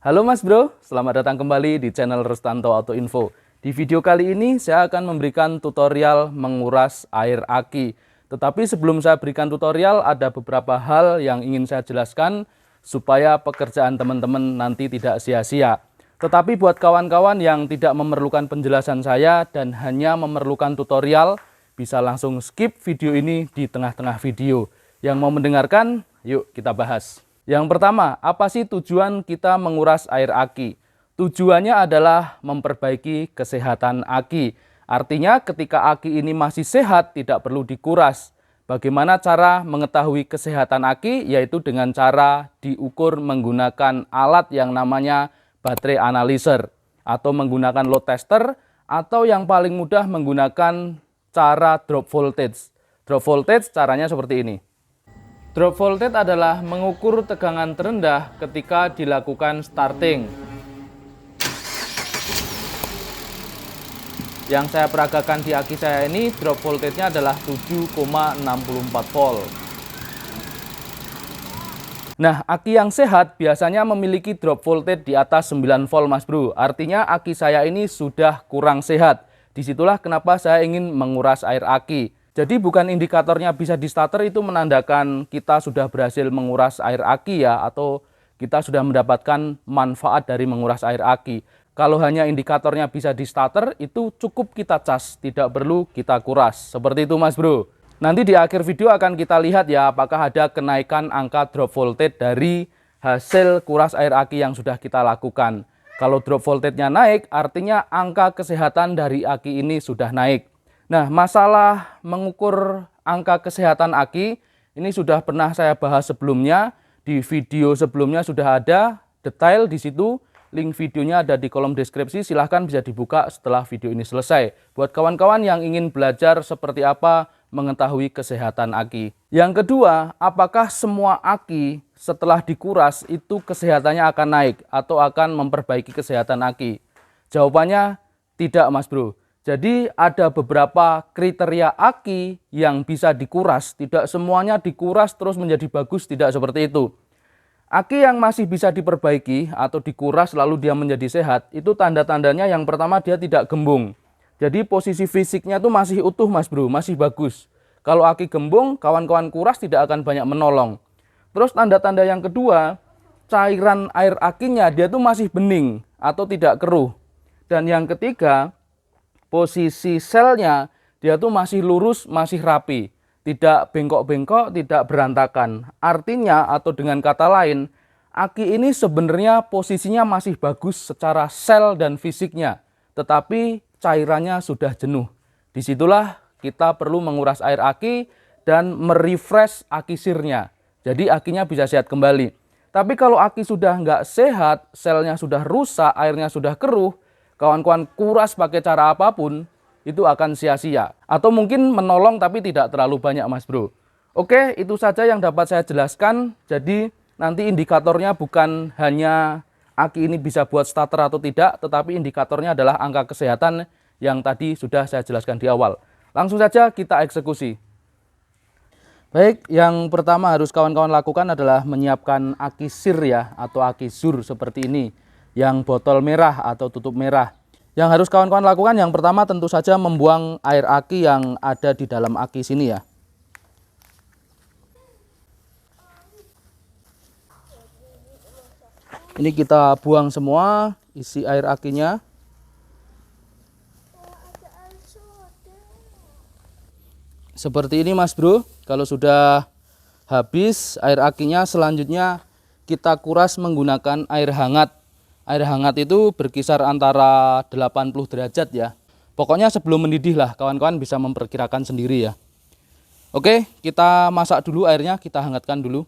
Halo Mas Bro, selamat datang kembali di channel Rustanto Auto Info. Di video kali ini saya akan memberikan tutorial menguras air aki. Tetapi sebelum saya berikan tutorial, ada beberapa hal yang ingin saya jelaskan supaya pekerjaan teman-teman nanti tidak sia-sia. Tetapi buat kawan-kawan yang tidak memerlukan penjelasan saya dan hanya memerlukan tutorial, bisa langsung skip video ini di tengah-tengah video. Yang mau mendengarkan, yuk kita bahas. Yang pertama, apa sih tujuan kita menguras air aki? Tujuannya adalah memperbaiki kesehatan aki. Artinya ketika aki ini masih sehat, tidak perlu dikuras. Bagaimana cara mengetahui kesehatan aki? Yaitu dengan cara diukur menggunakan alat yang namanya baterai analyzer. Atau menggunakan load tester, atau yang paling mudah menggunakan cara drop voltage. Drop voltage caranya seperti ini. Drop voltage adalah mengukur tegangan terendah ketika dilakukan starting. Yang saya peragakan di aki saya ini, drop voltage-nya adalah 7,64 volt. Nah, aki yang sehat biasanya memiliki drop voltage di atas 9 volt, Mas Bro. Artinya aki saya ini sudah kurang sehat. Disitulah kenapa saya ingin menguras air aki. Jadi bukan indikatornya bisa di starter itu menandakan kita sudah berhasil menguras air aki ya, atau kita sudah mendapatkan manfaat dari menguras air aki. Kalau hanya indikatornya bisa di starter itu cukup kita cas, tidak perlu kita kuras. Seperti itu Mas Bro. Nanti di akhir video akan kita lihat ya apakah ada kenaikan angka drop voltage dari hasil kuras air aki yang sudah kita lakukan. Kalau drop voltage-nya naik artinya angka kesehatan dari aki ini sudah naik. Nah, masalah mengukur angka kesehatan aki ini sudah pernah saya bahas sebelumnya. Di video sebelumnya sudah ada detail di situ. Link videonya ada di kolom deskripsi. Silahkan bisa dibuka setelah video ini selesai. Buat kawan-kawan yang ingin belajar seperti apa mengetahui kesehatan aki. Yang kedua, apakah semua aki setelah dikuras itu kesehatannya akan naik atau akan memperbaiki kesehatan aki? Jawabannya tidak, Mas Bro. Jadi ada beberapa kriteria aki yang bisa dikuras, tidak semuanya dikuras terus menjadi bagus, tidak seperti itu. Aki yang masih bisa diperbaiki atau dikuras lalu dia menjadi sehat, itu tanda-tandanya yang pertama dia tidak gembung. Jadi posisi fisiknya itu masih utuh Mas Bro, masih bagus. Kalau aki gembung, kawan-kawan kuras tidak akan banyak menolong. Terus tanda-tanda yang kedua, cairan air akinya dia tuh masih bening atau tidak keruh. Dan yang ketiga, posisi selnya dia tuh masih lurus, masih rapi, tidak bengkok-bengkok, tidak berantakan. Artinya atau dengan kata lain, aki ini sebenarnya posisinya masih bagus secara sel dan fisiknya, tetapi cairannya sudah jenuh. Disitulah kita perlu menguras air aki dan merefresh aki sirnya. Jadi akinya bisa sehat kembali. Tapi kalau aki sudah nggak sehat, selnya sudah rusak, airnya sudah keruh, kawan-kawan kuras pakai cara apapun, itu akan sia-sia. Atau mungkin menolong tapi tidak terlalu banyak Mas Bro. Oke, itu saja yang dapat saya jelaskan. Jadi nanti indikatornya bukan hanya aki ini bisa buat starter atau tidak, tetapi indikatornya adalah angka kesehatan yang tadi sudah saya jelaskan di awal. Langsung saja kita eksekusi. Baik, yang pertama harus kawan-kawan lakukan adalah menyiapkan aki sir ya, atau aki sur seperti ini. Yang botol merah atau tutup merah. Yang harus kawan-kawan lakukan yang pertama tentu saja membuang air aki yang ada di dalam aki sini ya. Ini kita buang semua isi air akinya. Seperti ini Mas Bro. Kalau sudah habis air akinya, selanjutnya kita kuras menggunakan air hangat. Air hangat itu berkisar antara 80 derajat ya. Pokoknya sebelum mendidih lah, kawan-kawan bisa memperkirakan sendiri ya. Oke, kita masak dulu airnya, kita hangatkan dulu.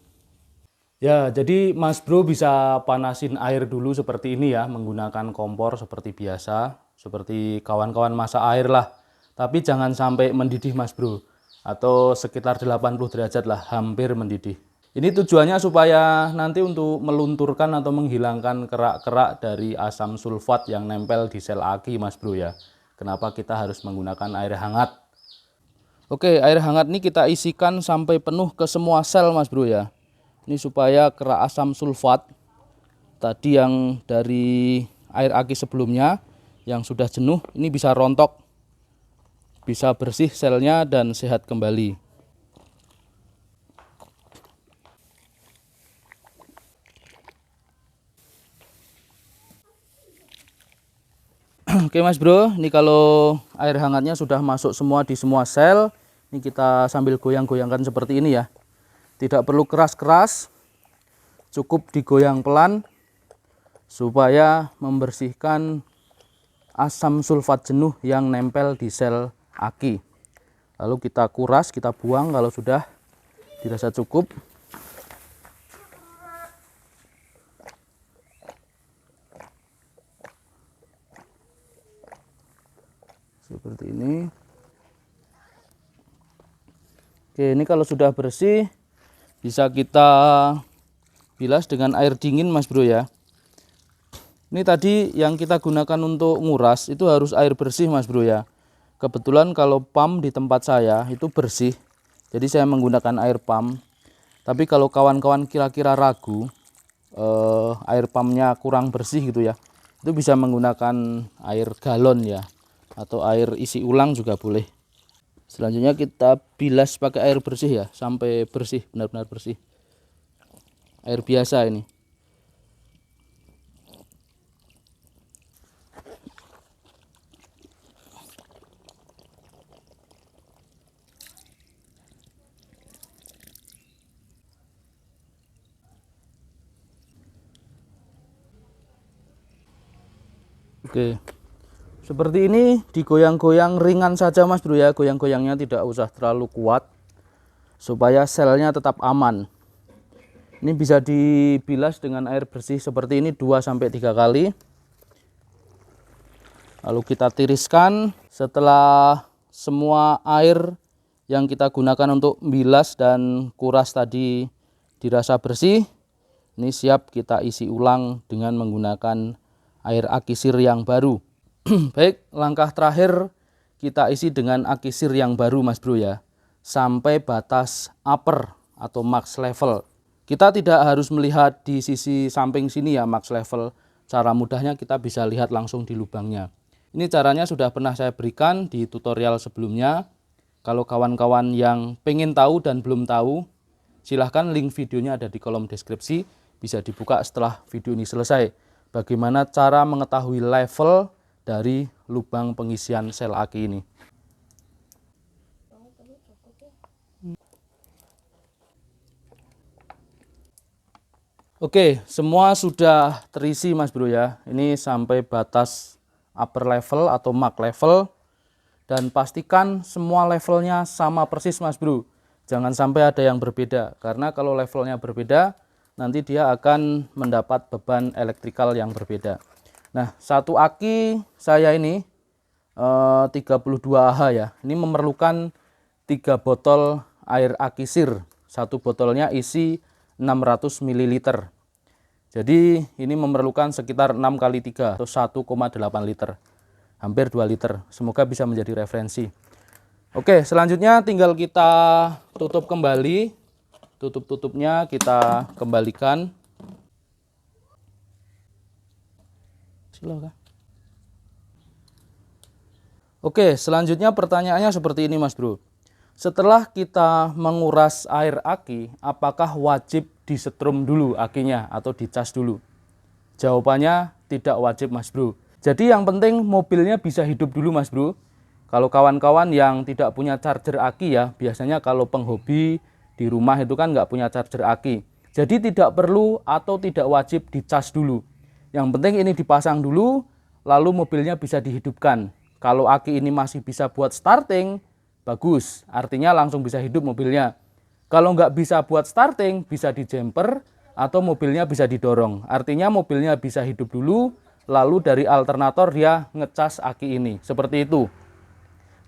Ya, jadi Mas Bro bisa panasin air dulu seperti ini ya, menggunakan kompor seperti biasa. Seperti kawan-kawan masak air lah. Tapi jangan sampai mendidih Mas Bro. Atau sekitar 80 derajat lah, hampir mendidih. Ini tujuannya supaya nanti untuk melunturkan atau menghilangkan kerak-kerak dari asam sulfat yang nempel di sel aki Mas Bro ya. Kenapa kita harus menggunakan air hangat? Oke, air hangat ini kita isikan sampai penuh ke semua sel Mas Bro ya. Ini supaya kerak asam sulfat tadi yang dari air aki sebelumnya yang sudah jenuh ini bisa rontok, bisa bersih selnya dan sehat kembali. Oke Mas Bro, ini kalau air hangatnya sudah masuk semua di semua sel, ini kita sambil goyang-goyangkan seperti ini ya. Tidak perlu keras-keras, cukup digoyang pelan supaya membersihkan asam sulfat jenuh yang nempel di sel aki. Lalu kita kuras, kita buang kalau sudah dirasa cukup. Seperti ini. Oke, ini kalau sudah bersih bisa kita bilas dengan air dingin Mas Bro ya. Ini tadi yang kita gunakan untuk nguras itu harus air bersih Mas Bro ya. Kebetulan kalau pump di tempat saya itu bersih, jadi saya menggunakan air pump. Tapi kalau kawan-kawan kira-kira ragu air pumpnya kurang bersih gitu ya, itu bisa menggunakan air galon ya, atau air isi ulang juga boleh. Selanjutnya kita bilas pakai air bersih ya, sampai bersih, benar-benar bersih. Air biasa ini. Oke. Seperti ini digoyang-goyang ringan saja Mas Bro ya, goyang-goyangnya tidak usah terlalu kuat supaya selnya tetap aman. Ini bisa dibilas dengan air bersih seperti ini 2-3 kali. Lalu kita tiriskan. Setelah semua air yang kita gunakan untuk bilas dan kuras tadi dirasa bersih, ini siap kita isi ulang dengan menggunakan air aki sir yang baru. Baik, langkah terakhir kita isi dengan aki sir yang baru Mas Bro ya, sampai batas upper atau max level. Kita tidak harus melihat di sisi samping sini ya max level. Cara mudahnya kita bisa lihat langsung di lubangnya. Ini caranya sudah pernah saya berikan di tutorial sebelumnya. Kalau kawan-kawan yang pengen tahu dan belum tahu, silahkan link videonya ada di kolom deskripsi, bisa dibuka setelah video ini selesai. Bagaimana cara mengetahui level dari lubang pengisian sel aki ini. Oke, semua sudah terisi Mas Bro ya. Ini sampai batas upper level atau max level. Dan pastikan semua levelnya sama persis Mas Bro. Jangan sampai ada yang berbeda. Karena kalau levelnya berbeda, nanti dia akan mendapat beban elektrikal yang berbeda. Nah, satu aki saya ini 32 Ah ya. Ini memerlukan 3 botol air aki sir. Satu botolnya isi 600 ml. Jadi ini memerlukan sekitar 6 kali 3 atau 1,8 liter. Hampir 2 liter. Semoga bisa menjadi referensi. Oke, selanjutnya tinggal kita tutup kembali. Tutup-tutupnya kita kembalikan. Silakan. Oke, selanjutnya pertanyaannya seperti ini Mas Bro. Setelah kita menguras air aki, apakah wajib disetrum dulu akinya atau dicas dulu? Jawabannya tidak wajib Mas Bro. Jadi yang penting mobilnya bisa hidup dulu Mas Bro. Kalau kawan-kawan yang tidak punya charger aki ya, biasanya kalau penghobi di rumah itu kan nggak punya charger aki. Jadi tidak perlu atau tidak wajib dicas dulu. Yang penting ini dipasang dulu, lalu mobilnya bisa dihidupkan. Kalau aki ini masih bisa buat starting, bagus. Artinya langsung bisa hidup mobilnya. Kalau nggak bisa buat starting, bisa di jumper atau mobilnya bisa didorong. Artinya mobilnya bisa hidup dulu, lalu dari alternator dia ngecas aki ini. Seperti itu.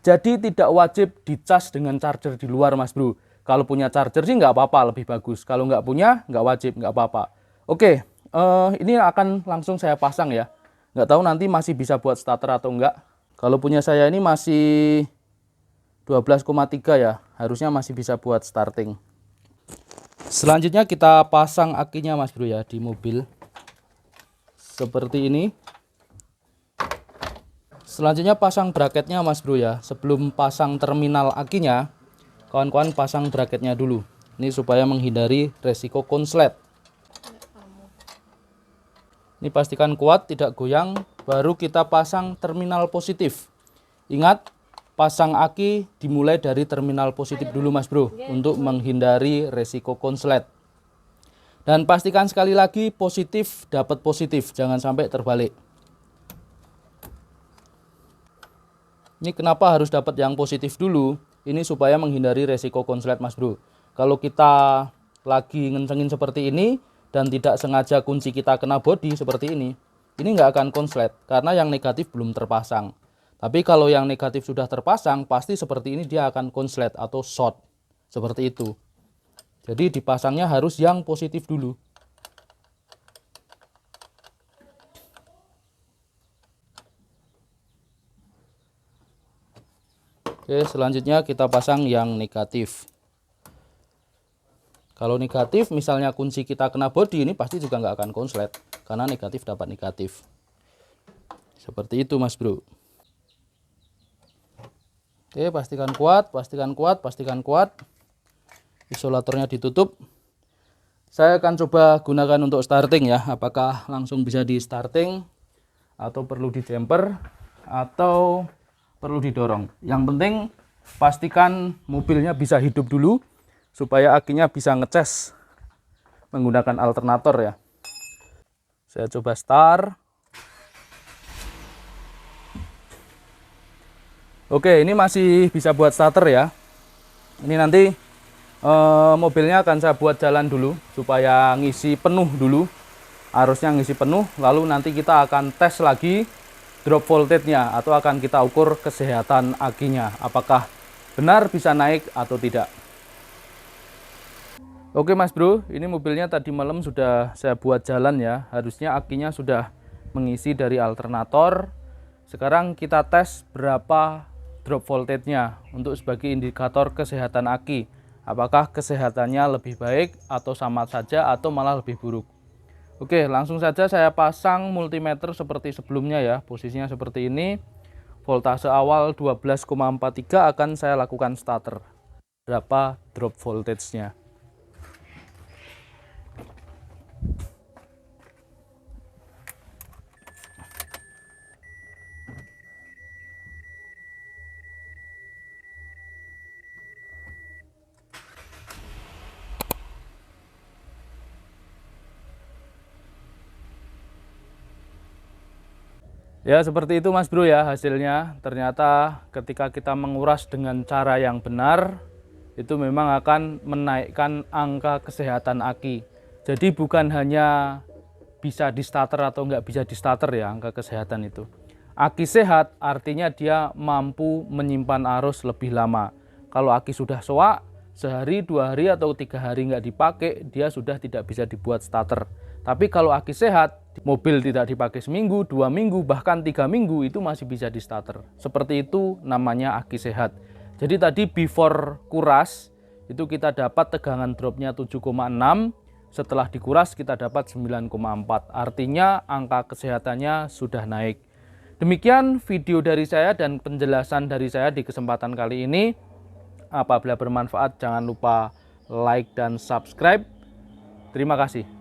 Jadi tidak wajib dicas dengan charger di luar Mas Bro. Kalau punya charger sih nggak apa-apa, lebih bagus. Kalau nggak punya, nggak wajib, nggak apa-apa. Oke, ini akan langsung saya pasang ya. Nggak tahu nanti masih bisa buat starter atau enggak. Kalau punya saya ini masih 12,3 ya, harusnya masih bisa buat starting. Selanjutnya kita pasang akinya Mas Bro ya di mobil. seperti ini. Selanjutnya pasang braketnya Mas Bro ya. Sebelum pasang terminal akinya, kawan-kawan pasang braketnya dulu. Ini supaya menghindari resiko konslet. Ini pastikan kuat, tidak goyang, baru kita pasang terminal positif. Ingat, pasang aki dimulai dari terminal positif dulu Mas Bro, untuk menghindari resiko konslet. Dan pastikan sekali lagi positif dapat positif, jangan sampai terbalik. Ini kenapa harus dapat yang positif dulu? Ini supaya menghindari resiko konslet Mas Bro. Kalau kita lagi ngencengin seperti ini dan tidak sengaja kunci kita kena bodi seperti ini nggak akan konslet karena yang negatif belum terpasang. Tapi kalau yang negatif sudah terpasang, pasti seperti ini dia akan konslet atau short. Seperti itu. Jadi dipasangnya harus yang positif dulu. Oke, selanjutnya kita pasang yang negatif. Kalau negatif, misalnya kunci kita kena bodi, ini pasti juga nggak akan konslet. Karena negatif dapat negatif. Seperti itu Mas Bro. Oke, pastikan kuat, pastikan kuat, pastikan kuat. Isolatornya ditutup. Saya akan coba gunakan untuk starting ya. Apakah langsung bisa di starting, atau perlu di jumper, atau perlu didorong. Yang penting pastikan mobilnya bisa hidup dulu, supaya akinya bisa ngecas menggunakan alternator ya. Saya coba start. Oke, ini masih bisa buat starter ya. Ini nanti mobilnya akan saya buat jalan dulu supaya ngisi penuh dulu, arusnya ngisi penuh, lalu nanti kita akan tes lagi drop voltage-nya atau akan kita ukur kesehatan akinya, apakah benar bisa naik atau tidak. Oke Mas Bro, ini mobilnya tadi malam sudah saya buat jalan ya, harusnya akinya sudah mengisi dari alternator. Sekarang kita tes berapa drop voltage-nya untuk sebagai indikator kesehatan aki. Apakah kesehatannya lebih baik atau sama saja atau malah lebih buruk. Oke, langsung saja saya pasang multimeter seperti sebelumnya ya. Posisinya seperti ini. Voltase awal 12,43 akan saya lakukan starter. Berapa drop voltage-nya. Ya seperti itu Mas Bro ya hasilnya. Ternyata ketika kita menguras dengan cara yang benar, itu memang akan menaikkan angka kesehatan aki. Jadi bukan hanya bisa di starter atau nggak bisa di starter ya angka kesehatan itu. Aki sehat artinya dia mampu menyimpan arus lebih lama. Kalau aki sudah soak, sehari, 2 hari atau 3 hari nggak dipakai, dia sudah tidak bisa dibuat starter. Tapi kalau aki sehat, mobil tidak dipakai seminggu, 2 minggu, bahkan 3 minggu itu masih bisa di starter. Seperti itu namanya aki sehat. Jadi tadi before kuras itu kita dapat tegangan dropnya 7,6, setelah dikuras kita dapat 9,4. Artinya angka kesehatannya sudah naik. Demikian video dari saya dan penjelasan dari saya di kesempatan kali ini. Apabila bermanfaat jangan lupa like dan subscribe. Terima kasih.